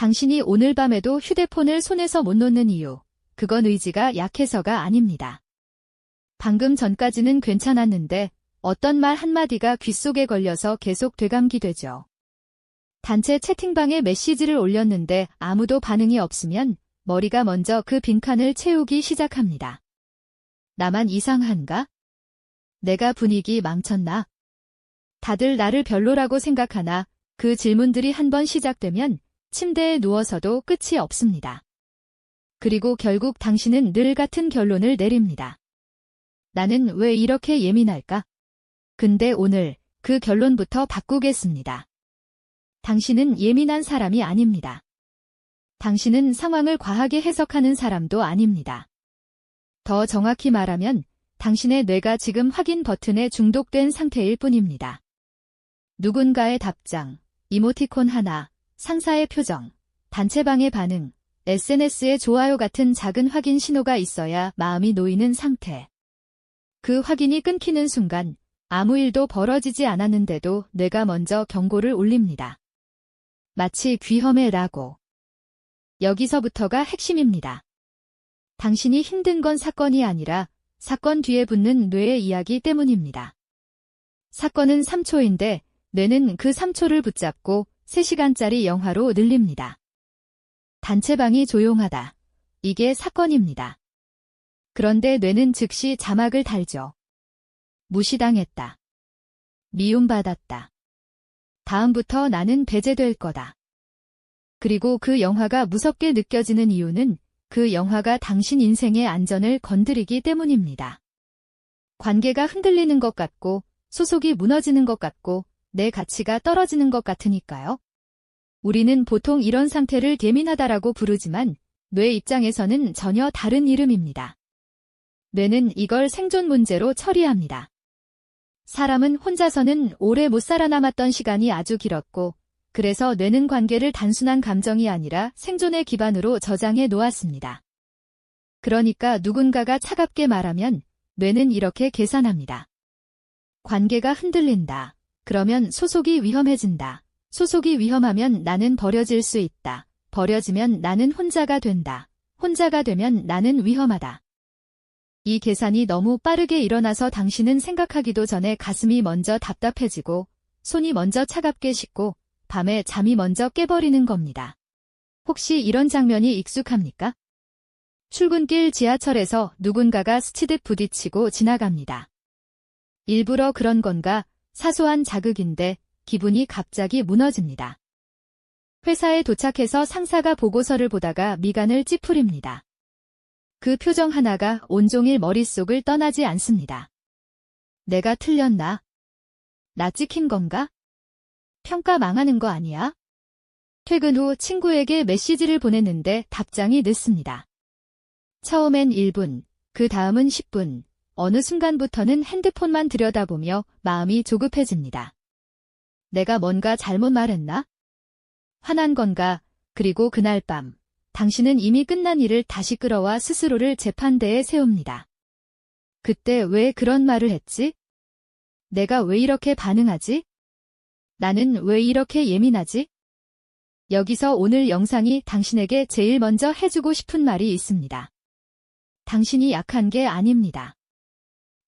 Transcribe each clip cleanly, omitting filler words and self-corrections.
당신이 오늘 밤에도 휴대폰을 손에서 못 놓는 이유, 그건 의지가 약해서가 아닙니다. 방금 전까지는 괜찮았는데 어떤 말 한마디가 귓속에 걸려서 계속 되감기되죠. 단체 채팅방에 메시지를 올렸는데 아무도 반응이 없으면 머리가 먼저 그 빈칸을 채우기 시작합니다. 나만 이상한가? 내가 분위기 망쳤나? 다들 나를 별로라고 생각하나? 그 질문들이 한번 시작되면 침대에 누워서도 끝이 없습니다. 그리고 결국 당신은 늘 같은 결론을 내립니다. 나는 왜 이렇게 예민할까? 근데 오늘 그 결론부터 바꾸겠습니다. 당신은 예민한 사람이 아닙니다. 당신은 상황을 과하게 해석하는 사람도 아닙니다. 더 정확히 말하면 당신의 뇌가 지금 확인 버튼에 중독된 상태일 뿐입니다. 누군가의 답장, 이모티콘 하나, 상사의 표정, 단체방의 반응, SNS의 좋아요 같은 작은 확인 신호가 있어야 마음이 놓이는 상태. 그 확인이 끊기는 순간 아무 일도 벌어지지 않았는데도 뇌가 먼저 경고를 울립니다. 마치 귀험해라고. 여기서부터가 핵심입니다. 당신이 힘든 건 사건이 아니라 사건 뒤에 붙는 뇌의 이야기 때문입니다. 사건은 3초인데 뇌는 그 3초를 붙잡고 3시간짜리 영화로 늘립니다. 단체방이 조용하다. 이게 사건입니다. 그런데 뇌는 즉시 자막을 달죠. 무시당했다. 미움받았다. 다음부터 나는 배제될 거다. 그리고 그 영화가 무섭게 느껴지는 이유는 그 영화가 당신 인생의 안전을 건드리기 때문입니다. 관계가 흔들리는 것 같고 소속이 무너지는 것 같고 내 가치가 떨어지는 것 같으니까요. 우리는 보통 이런 상태를 예민하다라고 부르지만 뇌 입장에서는 전혀 다른 이름입니다. 뇌는 이걸 생존 문제로 처리합니다. 사람은 혼자서는 오래 못 살아남았던 시간이 아주 길었고 그래서 뇌는 관계를 단순한 감정이 아니라 생존의 기반으로 저장해 놓았습니다. 그러니까 누군가가 차갑게 말하면 뇌는 이렇게 계산합니다. 관계가 흔들린다. 그러면 소속이 위험해진다. 소속이 위험하면 나는 버려질 수 있다. 버려지면 나는 혼자가 된다. 혼자가 되면 나는 위험하다. 이 계산이 너무 빠르게 일어나서 당신은 생각하기도 전에 가슴이 먼저 답답해지고 손이 먼저 차갑게 식고 밤에 잠이 먼저 깨버리는 겁니다. 혹시 이런 장면이 익숙합니까? 출근길 지하철에서 누군가가 스치듯 부딪히고 지나갑니다. 일부러 그런 건가? 사소한 자극인데 기분이 갑자기 무너집니다. 회사에 도착해서 상사가 보고서를 보다가 미간을 찌푸립니다. 그 표정 하나가 온종일 머릿속을 떠나지 않습니다. 내가 틀렸나? 나 찍힌 건가? 평가 망하는 거 아니야? 퇴근 후 친구에게 메시지를 보냈는데 답장이 늦습니다. 처음엔 1분, 그 다음은 10분, 어느 순간부터는 핸드폰만 들여다보며 마음이 조급해집니다. 내가 뭔가 잘못 말했나? 화난 건가? 그리고 그날 밤, 당신은 이미 끝난 일을 다시 끌어와 스스로를 재판대에 세웁니다. 그때 왜 그런 말을 했지? 내가 왜 이렇게 반응하지? 나는 왜 이렇게 예민하지? 여기서 오늘 영상이 당신에게 제일 먼저 해주고 싶은 말이 있습니다. 당신이 약한 게 아닙니다.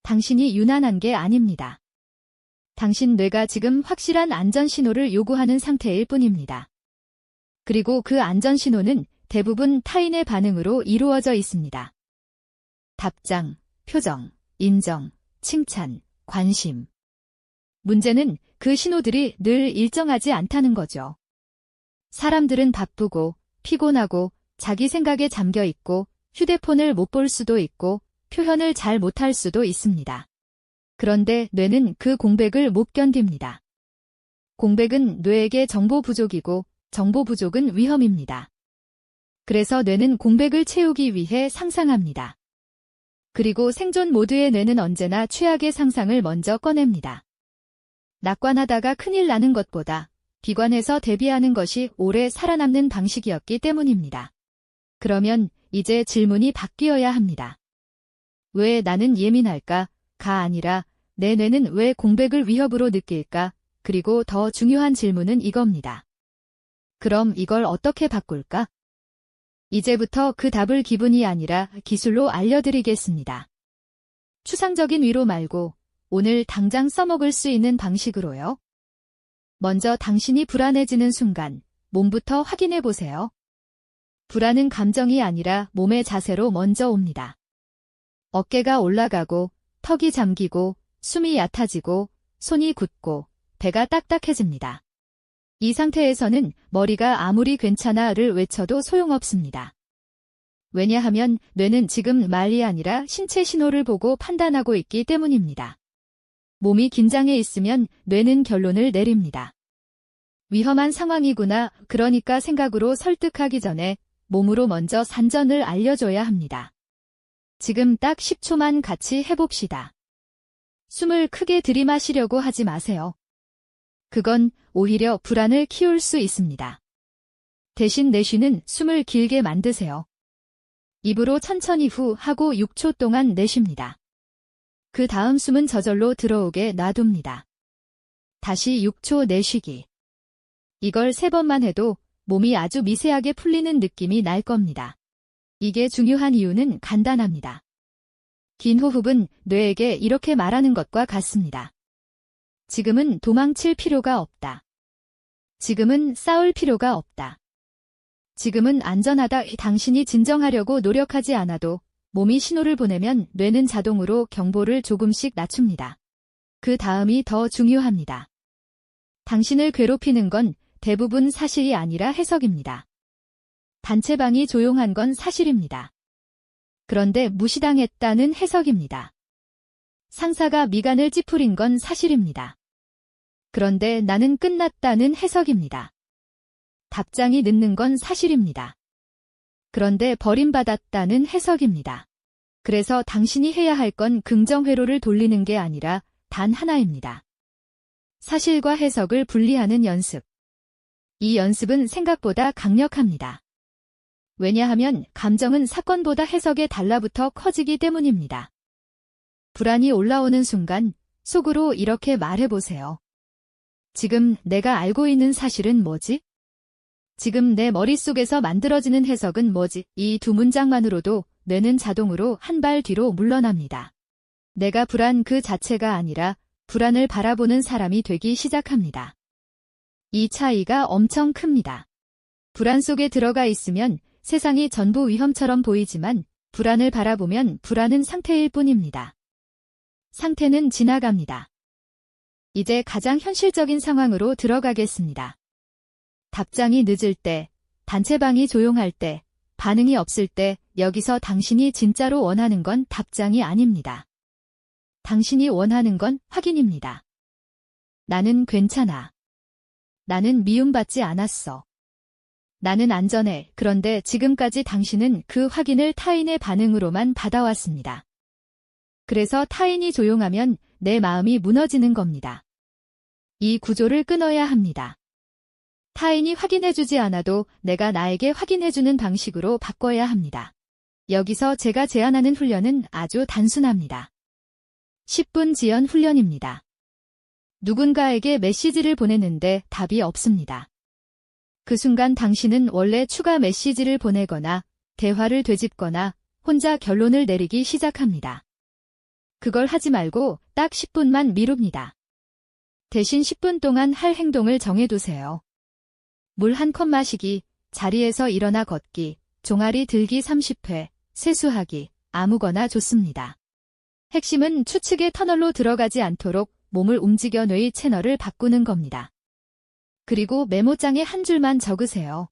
당신이 유난한 게 아닙니다. 당신 뇌가 지금 확실한 안전 신호를 요구하는 상태일 뿐입니다. 그리고 그 안전 신호는 대부분 타인의 반응으로 이루어져 있습니다. 답장, 표정, 인정, 칭찬, 관심. 문제는 그 신호들이 늘 일정하지 않다는 거죠. 사람들은 바쁘고 피곤하고 자기 생각에 잠겨 있고 휴대폰을 못 볼 수도 있고 표현을 잘 못할 수도 있습니다. 그런데 뇌는 그 공백을 못 견딥니다. 공백은 뇌에게 정보 부족이고 정보 부족은 위험입니다. 그래서 뇌는 공백을 채우기 위해 상상합니다. 그리고 생존 모드의 뇌는 언제나 최악의 상상을 먼저 꺼냅니다. 낙관하다가 큰일 나는 것보다 비관해서 대비하는 것이 오래 살아남는 방식이었기 때문입니다. 그러면 이제 질문이 바뀌어야 합니다. 왜 나는 예민할까? 가 아니라 내 뇌는 왜 공백을 위협으로 느낄까? 그리고 더 중요한 질문은 이겁니다. 그럼 이걸 어떻게 바꿀까? 이제부터 그 답을 기분이 아니라 기술로 알려드리겠습니다. 추상적인 위로 말고 오늘 당장 써먹을 수 있는 방식으로요. 먼저 당신이 불안해지는 순간 몸부터 확인해 보세요. 불안은 감정이 아니라 몸의 자세로 먼저 옵니다. 어깨가 올라가고 턱이 잠기고 숨이 얕아지고 손이 굳고 배가 딱딱해집니다. 이 상태에서는 머리가 아무리 괜찮아를 외쳐도 소용없습니다. 왜냐하면 뇌는 지금 말이 아니라 신체 신호를 보고 판단하고 있기 때문입니다. 몸이 긴장해 있으면 뇌는 결론을 내립니다. 위험한 상황이구나, 그러니까 생각으로 설득하기 전에 몸으로 먼저 산전을 알려줘야 합니다. 지금 딱 10초만 같이 해봅시다. 숨을 크게 들이마시려고 하지 마세요. 그건 오히려 불안을 키울 수 있습니다. 대신 내쉬는 숨을 길게 만드세요. 입으로 천천히 후 하고 6초 동안 내쉽니다. 그 다음 숨은 저절로 들어오게 놔둡니다. 다시 6초 내쉬기. 이걸 3번만 해도 몸이 아주 미세하게 풀리는 느낌이 날 겁니다. 이게 중요한 이유는 간단합니다. 긴 호흡은 뇌에게 이렇게 말하는 것과 같습니다. 지금은 도망칠 필요가 없다. 지금은 싸울 필요가 없다. 지금은 안전하다. 당신이 진정하려고 노력하지 않아도 몸이 신호를 보내면 뇌는 자동으로 경보를 조금씩 낮춥니다. 그 다음이 더 중요합니다. 당신을 괴롭히는 건 대부분 사실이 아니라 해석입니다. 단체방이 조용한 건 사실입니다. 그런데 무시당했다는 해석입니다. 상사가 미간을 찌푸린 건 사실입니다. 그런데 나는 끝났다는 해석입니다. 답장이 늦는 건 사실입니다. 그런데 버림받았다는 해석입니다. 그래서 당신이 해야 할 건 긍정회로를 돌리는 게 아니라 단 하나입니다. 사실과 해석을 분리하는 연습. 이 연습은 생각보다 강력합니다. 왜냐하면 감정은 사건보다 해석에 달라붙어 커지기 때문입니다. 불안이 올라오는 순간 속으로 이렇게 말해보세요. 지금 내가 알고 있는 사실은 뭐지? 지금 내 머릿속에서 만들어지는 해석은 뭐지? 이 두 문장만으로도 뇌는 자동으로 한 발 뒤로 물러납니다. 내가 불안 그 자체가 아니라 불안을 바라보는 사람이 되기 시작합니다. 이 차이가 엄청 큽니다. 불안 속에 들어가 있으면 세상이 전부 위험처럼 보이지만 불안을 바라보면 불안은 상태일 뿐입니다. 상태는 지나갑니다. 이제 가장 현실적인 상황으로 들어가겠습니다. 답장이 늦을 때, 단체방이 조용할 때, 반응이 없을 때 여기서 당신이 진짜로 원하는 건 답장이 아닙니다. 당신이 원하는 건 확인입니다. 나는 괜찮아. 나는 미움받지 않았어. 나는 안전해. 그런데 지금까지 당신은 그 확인을 타인의 반응으로만 받아왔습니다. 그래서 타인이 조용하면 내 마음이 무너지는 겁니다. 이 구조를 끊어야 합니다. 타인이 확인해주지 않아도 내가 나에게 확인해주는 방식으로 바꿔야 합니다. 여기서 제가 제안하는 훈련은 아주 단순합니다. 10분 지연 훈련입니다. 누군가에게 메시지를 보냈는데 답이 없습니다. 그 순간 당신은 원래 추가 메시지를 보내거나 대화를 되짚거나 혼자 결론을 내리기 시작합니다. 그걸 하지 말고 딱 10분만 미룹니다. 대신 10분 동안 할 행동을 정해두세요. 물 한 컵 마시기, 자리에서 일어나 걷기, 종아리 들기 30회, 세수하기, 아무거나 좋습니다. 핵심은 추측의 터널로 들어가지 않도록 몸을 움직여 뇌의 채널을 바꾸는 겁니다. 그리고 메모장에 한 줄만 적으세요.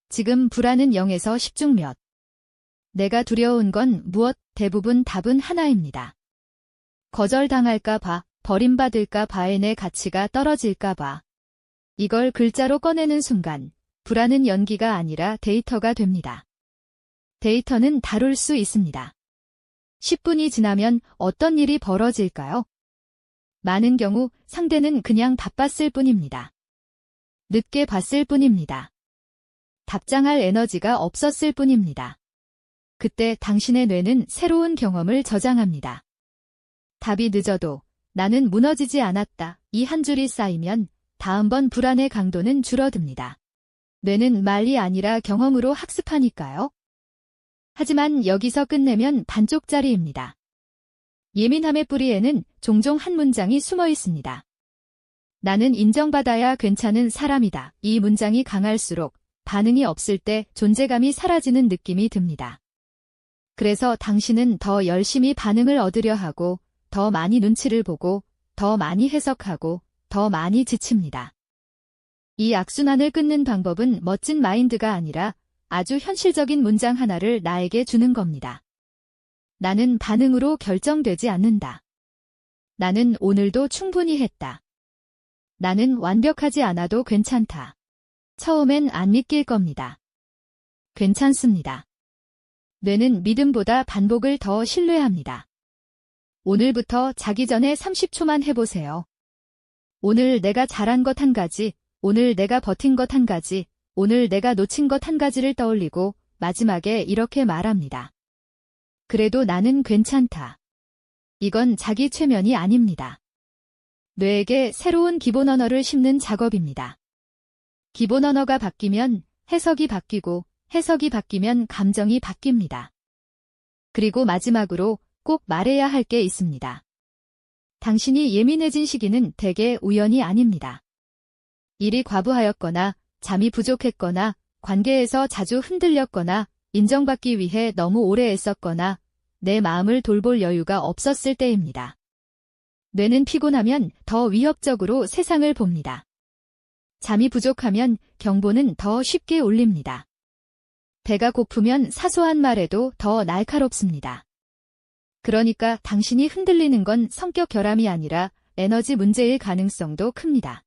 지금 불안은 0에서 10 중 몇. 내가 두려운 건 무엇? 대부분 답은 하나입니다. 거절당할까 봐, 버림받을까 봐의 내 가치가 떨어질까 봐. 이걸 글자로 꺼내는 순간 불안은 연기가 아니라 데이터가 됩니다. 데이터는 다룰 수 있습니다. 10분이 지나면 어떤 일이 벌어질까요? 많은 경우 상대는 그냥 바빴을 뿐입니다. 늦게 봤을 뿐입니다. 답장할 에너지가 없었을 뿐입니다. 그때 당신의 뇌는 새로운 경험을 저장합니다. 답이 늦어도 나는 무너지지 않았다. 이 한 줄이 쌓이면 다음번 불안의 강도는 줄어듭니다. 뇌는 말이 아니라 경험으로 학습하니까요. 하지만 여기서 끝내면 반쪽짜리입니다. 예민함의 뿌리에는 종종 한 문장이 숨어 있습니다. 나는 인정받아야 괜찮은 사람이다. 이 문장이 강할수록 반응이 없을 때 존재감이 사라지는 느낌이 듭니다. 그래서 당신은 더 열심히 반응을 얻으려 하고, 더 많이 눈치를 보고, 더 많이 해석하고, 더 많이 지칩니다. 이 악순환을 끊는 방법은 멋진 마인드가 아니라 아주 현실적인 문장 하나를 나에게 주는 겁니다. 나는 반응으로 결정되지 않는다. 나는 오늘도 충분히 했다. 나는 완벽하지 않아도 괜찮다. 처음엔 안 믿길 겁니다. 괜찮습니다. 뇌는 믿음보다 반복을 더 신뢰합니다. 오늘부터 자기 전에 30초만 해보세요. 오늘 내가 잘한 것 한 가지, 오늘 내가 버틴 것 한 가지, 오늘 내가 놓친 것 한 가지를 떠올리고 마지막에 이렇게 말합니다. 그래도 나는 괜찮다. 이건 자기 최면이 아닙니다. 뇌에게 새로운 기본 언어를 심는 작업입니다. 기본 언어가 바뀌면 해석이 바뀌고 해석이 바뀌면 감정이 바뀝니다. 그리고 마지막으로 꼭 말해야 할 게 있습니다. 당신이 예민해진 시기는 대개 우연이 아닙니다. 일이 과부하였거나 잠이 부족했거나 관계에서 자주 흔들렸거나 인정받기 위해 너무 오래 애썼거나 내 마음을 돌볼 여유가 없었을 때입니다. 뇌는 피곤하면 더 위협적으로 세상을 봅니다. 잠이 부족하면 경보는 더 쉽게 울립니다. 배가 고프면 사소한 말에도 더 날카롭습니다. 그러니까 당신이 흔들리는 건 성격 결함이 아니라 에너지 문제일 가능성도 큽니다.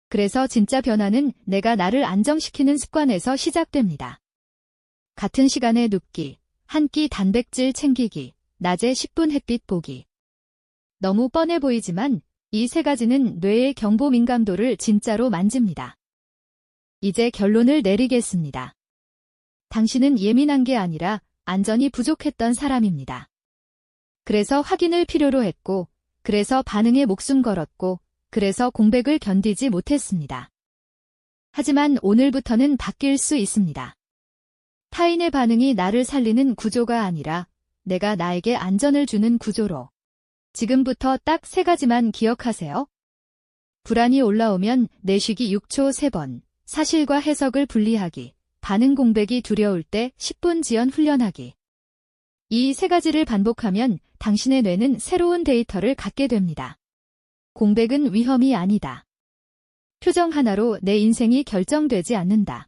그래서 진짜 변화는 내가 나를 안정시키는 습관에서 시작됩니다. 같은 시간에 눕기, 한 끼 단백질 챙기기, 낮에 10분 햇빛 보기. 너무 뻔해 보이지만 이 세 가지는 뇌의 경보 민감도를 진짜로 만집니다. 이제 결론을 내리겠습니다. 당신은 예민한 게 아니라 안전이 부족했던 사람입니다. 그래서 확인을 필요로 했고, 그래서 반응에 목숨 걸었고, 그래서 공백을 견디지 못했습니다. 하지만 오늘부터는 바뀔 수 있습니다. 타인의 반응이 나를 살리는 구조가 아니라 내가 나에게 안전을 주는 구조로. 지금부터 딱 3가지만 기억하세요. 불안이 올라오면 내쉬기 6초 3번, 사실과 해석을 분리하기, 반응 공백이 두려울 때 10분 지연 훈련하기. 이 3가지를 반복하면 당신의 뇌는 새로운 데이터를 갖게 됩니다. 공백은 위험이 아니다. 표정 하나로 내 인생이 결정되지 않는다.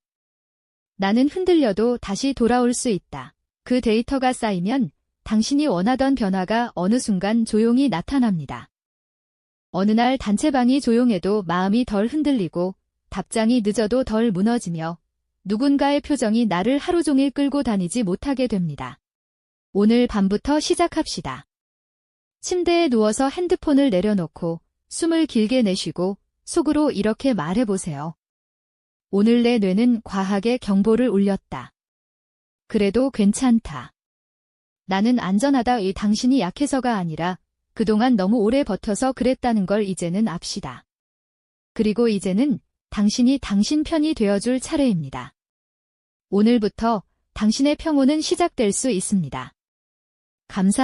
나는 흔들려도 다시 돌아올 수 있다. 그 데이터가 쌓이면 당신이 원하던 변화가 어느 순간 조용히 나타납니다. 어느 날 단체방이 조용해도 마음이 덜 흔들리고 답장이 늦어도 덜 무너지며 누군가의 표정이 나를 하루 종일 끌고 다니지 못하게 됩니다. 오늘 밤부터 시작합시다. 침대에 누워서 핸드폰을 내려놓고 숨을 길게 내쉬고 속으로 이렇게 말해보세요. 오늘 내 뇌는 과하게 경보를 울렸다. 그래도 괜찮다. 나는 안전하다. 이 당신이 약해서가 아니라 그동안 너무 오래 버텨서 그랬다는 걸 이제는 압시다. 그리고 이제는 당신이 당신 편이 되어줄 차례입니다. 오늘부터 당신의 평온은 시작될 수 있습니다. 감사합니다.